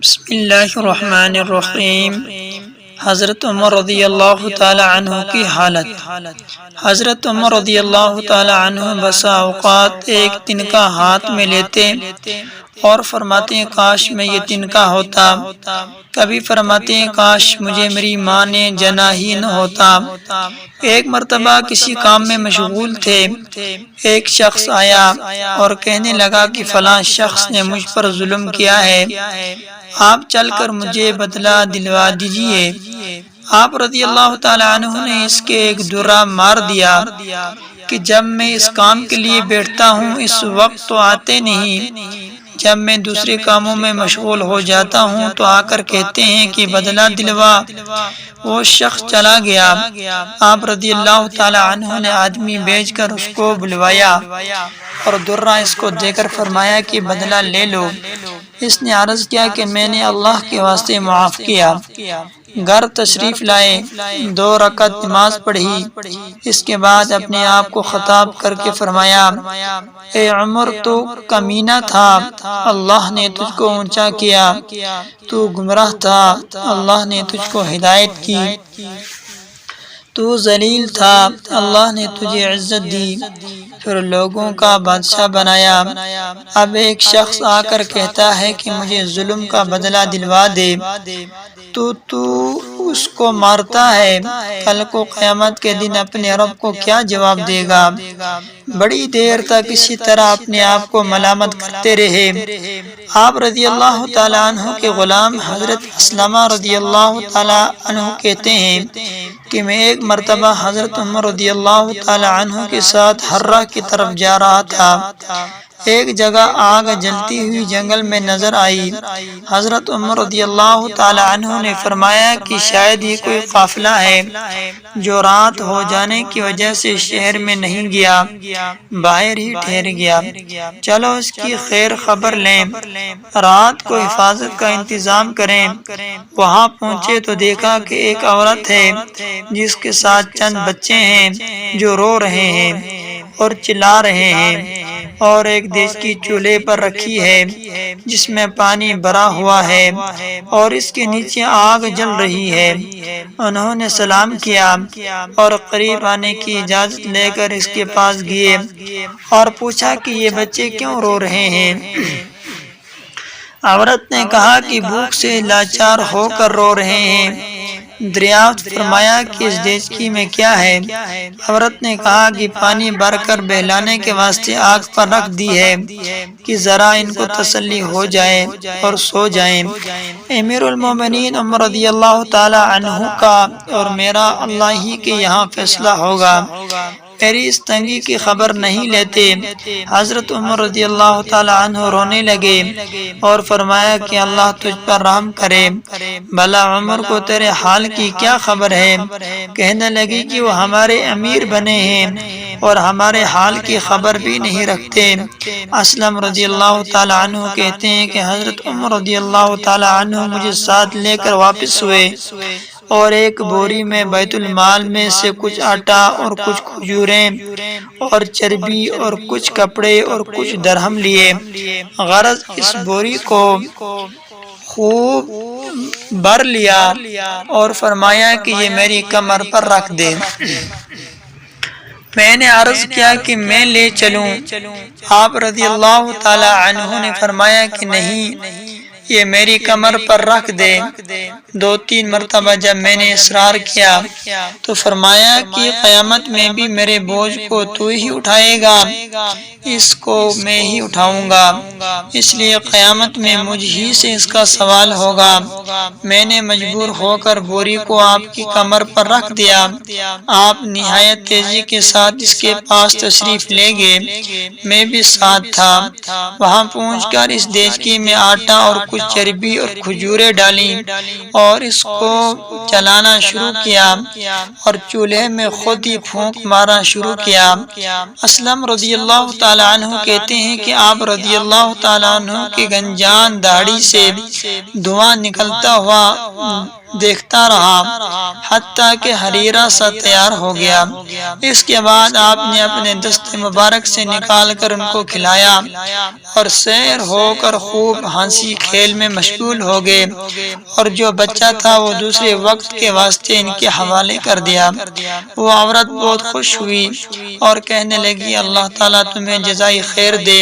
بسم اللہ الرحمن الرحیم۔ حضرت عمر رضی اللہ تعالی عنہ کی حالت۔ حضرت عمر رضی اللہ تعالی عنہ بسا اوقات ایک تنکا ہاتھ میں لیتے اور فرماتے ہیں کاش میں یہ تنکا ہوتا، کبھی فرماتے ہیں کاش مجھے میری ماں نے جنا ہی نہ ہوتا۔ ایک مرتبہ کسی کام میں مشغول تھے، ایک شخص آیا اور کہنے لگا کہ فلاں شخص نے مجھ پر ظلم کیا ہے، آپ چل کر مجھے بدلہ دلوا دیجئے۔ آپ رضی اللہ تعالی عنہ نے اس کے ایک درہ مار دیا کہ جب میں اس کام کے لیے بیٹھتا ہوں اس وقت تو آتے نہیں، جب میں دوسرے کاموں میں مشغول ہو جاتا ہوں تو آ کر کہتے ہیں کہ بدلہ دلوا۔ وہ شخص چلا گیا۔ آپ رضی اللہ تعالی عنہ نے آدمی بھیج کر اس کو بلوایا اور درہ اس کو دے کر فرمایا کہ بدلہ لے لو۔ اس نے عرض کیا کہ میں نے اللہ کے واسطے معاف کیا۔ گھر تشریف لائے، 2 رکعت نماز پڑھی، اس کے بعد اپنے آپ کو خطاب کر کے فرمایا، اے عمر تو کمینہ تھا، اللہ نے تجھ کو اونچا کیا، تو گمراہ تھا، اللہ نے تجھ کو ہدایت کی، تو ذلیل تھا، اللہ نے تجھے عزت دی، پھر لوگوں کا بادشاہ بنایا۔ اب ایک شخص آ کر کہتا ہے کہ مجھے ظلم کا بدلہ دلوا دے، تو اس کو مارتا ہے، کل کو قیامت کے دن اپنے رب کو کیا جواب دے گا؟ بڑی دیر تک اسی طرح اپنے آپ کو ملامت کرتے رہے۔ آپ رضی اللہ تعالی عنہ کے غلام حضرت اسلمہ رضی اللہ تعالی عنہ کہتے ہیں کہ میں ایک مرتبہ حضرت عمر رضی اللہ تعالی عنہ کے ساتھ حرہ کی طرف جا رہا تھا۔ ایک جگہ آگ جلتی ہوئی جنگل میں نظر آئی۔ حضرت عمر رضی اللہ تعالی عنہ نے فرمایا کہ شاید یہ کوئی قافلہ ہے جو رات ہو جانے کی وجہ سے شہر میں نہیں گیا، باہر ہی ٹھہر گیا، چلو اس کی خیر خبر لیں، رات کو حفاظت کا انتظام کریں۔ وہاں پہنچے تو دیکھا کہ ایک عورت ہے جس کے ساتھ چند بچے ہیں جو رو رہے ہیں اور چلا رہے ہیں، اور ایک دیچکی چولہے پر رکھی ہے جس میں پانی بھرا ہوا ہے اور اس کے نیچے آگ جل رہی ہے۔ انہوں نے سلام کیا اور قریب آنے کی اجازت لے کر اس کے پاس گئے اور پوچھا کہ یہ بچے کیوں رو رہے ہیں؟ عورت نے کہا کہ بھوک سے لاچار ہو کر رو رہے ہیں۔ دریافت فرمایا کہ اس دیچکی میں کیا ہے؟ عورت نے کہا کہ پانی بھر کر بہلانے کے واسطے آگ پر رکھ دی ہے کہ ذرا ان کو تسلی ہو جائے اور سو جائیں۔ امیر المومنین عمر رضی اللہ تعالی عنہ کا اور میرا اللہ ہی کے یہاں فیصلہ ہوگا، میری اس تنگی کی خبر نہیں لیتے۔ حضرت عمر رضی اللہ تعالی عنہ رونے لگے اور فرمایا کہ اللہ تجھ پر رحم کرے، بھلا عمر کو تیرے حال کی کیا خبر ہے؟ کہنے لگی کہ وہ ہمارے امیر بنے ہیں اور ہمارے حال کی خبر بھی نہیں رکھتے۔ اسلم رضی اللہ تعالی عنہ کہتے ہیں کہ حضرت عمر رضی اللہ تعالی عنہ مجھے ساتھ لے کر واپس ہوئے اور ایک بوری میں بیت المال میں سے کچھ آٹا اور کچھ کھجوریں اور چربی اور کچھ کپڑے اور کچھ درہم لیے، غرض اس بوری کو خوب بھر لیا اور فرمایا کہ یہ میری کمر پر رکھ دے۔ میں نے عرض کیا کہ میں لے چلوں؟ آپ رضی اللہ تعالی عنہ نے فرمایا کہ نہیں، یہ میری کمر پر رکھ دے۔ 2-3 مرتبہ جب میں نے اصرار کیا تو فرمایا کہ قیامت میں بھی میرے بوجھ کو تو ہی اٹھائے گا، اس کو میں ہی اٹھاؤں گا، اس لیے قیامت میں مجھ ہی سے اس کا سوال ہوگا۔ میں نے مجبور ہو کر بوری کو آپ کی کمر پر رکھ دیا۔ آپ نہایت تیزی کے ساتھ اس کے پاس تشریف لے گئے، میں بھی ساتھ تھا۔ وہاں پہنچ کر اس دیچکی میں آٹا اور کچھ چربی اور کھجوریں ڈالیں اور اس کو چلانا شروع کیا اور چولہے میں خود ہی پھونک مارنا شروع کیا۔ اسلم رضی اللہ تعالی عنہ کہتے ہیں کہ آپ رضی اللہ تعالی عنہ کی گنجان داڑھی سے دھواں نکلتا ہوا دیکھتا رہا حتیٰ کہ حریرہ سا تیار ہو گیا۔ اس کے بعد آپ نے اپنے دست مبارک سے نکال کر ان کو کھلایا اور سیر ہو کر خوب ہنسی کھیل میں مشغول ہو گئے، اور جو بچہ تھا وہ دوسرے وقت کے واسطے ان کے حوالے کر دیا۔ وہ عورت بہت خوش ہوئی اور کہنے لگی اللہ تعالیٰ تمہیں جزائے خیر دے،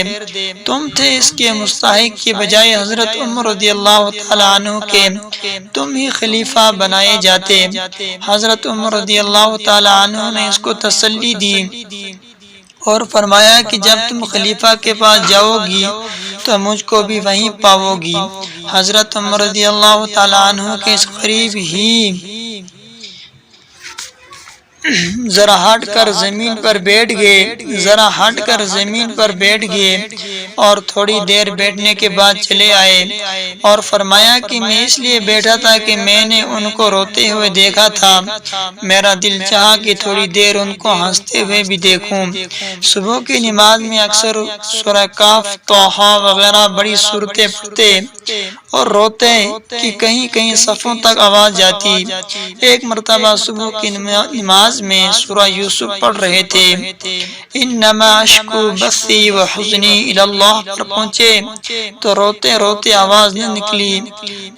تم تھے اس کے مستحق کی بجائے حضرت عمر رضی اللہ تعالیٰ عنہ کے تم ہی خلیفہ بنائے جاتے۔ حضرت عمر رضی اللہ تعالیٰ عنہ نے اس کو تسلی دی اور فرمایا کہ جب تم خلیفہ کے پاس جاؤ گی تو مجھ کو بھی وہیں پاؤ گی۔ حضرت عمر رضی اللہ تعالیٰ عنہ کے اس قریب ہی ذرا ہٹ کر زمین پر بیٹھ گئے اور تھوڑی دیر بیٹھنے کے بعد چلے آئے اور فرمایا کہ میں اس لیے بیٹھا تھا کہ میں نے ان کو روتے ہوئے دیکھا تھا، میرا دل چاہا کہ تھوڑی دیر ان کو ہنستے ہوئے بھی دیکھوں۔ صبح کی نماز میں اکثر سورہ کاف، طٰہٰ وغیرہ بڑی صورتیں پڑھتے اور روتے کہ کہیں کہیں صفوں تک آواز جاتی۔ ایک مرتبہ صبح کی نماز میں سورہ یوسف پڑھ رہے تھے، انما اشکو بثی و حزنی الی اللہ پر پہنچے تو روتے روتے آواز نہ نکلی۔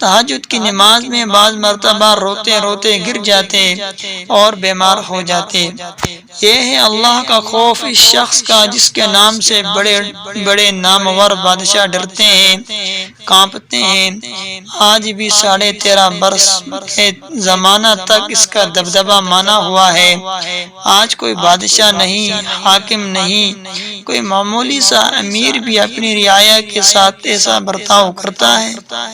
تہجد کی نماز میں بعض مرتبہ روتے روتے گر جاتے اور بیمار ہو جاتے۔ یہ ہے اللہ کا خوف اس شخص کا جس کے نام سے بڑے بڑے نامور بادشاہ ڈرتے ہیں، کانپتے ہیں۔ آج بھی 13.5 برس کے زمانہ تک اس کا دبدبہ مانا ہوا ہے۔ آج کوئی بادشاہ نہیں، حاکم نہیں، کوئی معمولی سا امیر بھی اپنی رعایا کے ساتھ ایسا برتاؤ کرتا ہے۔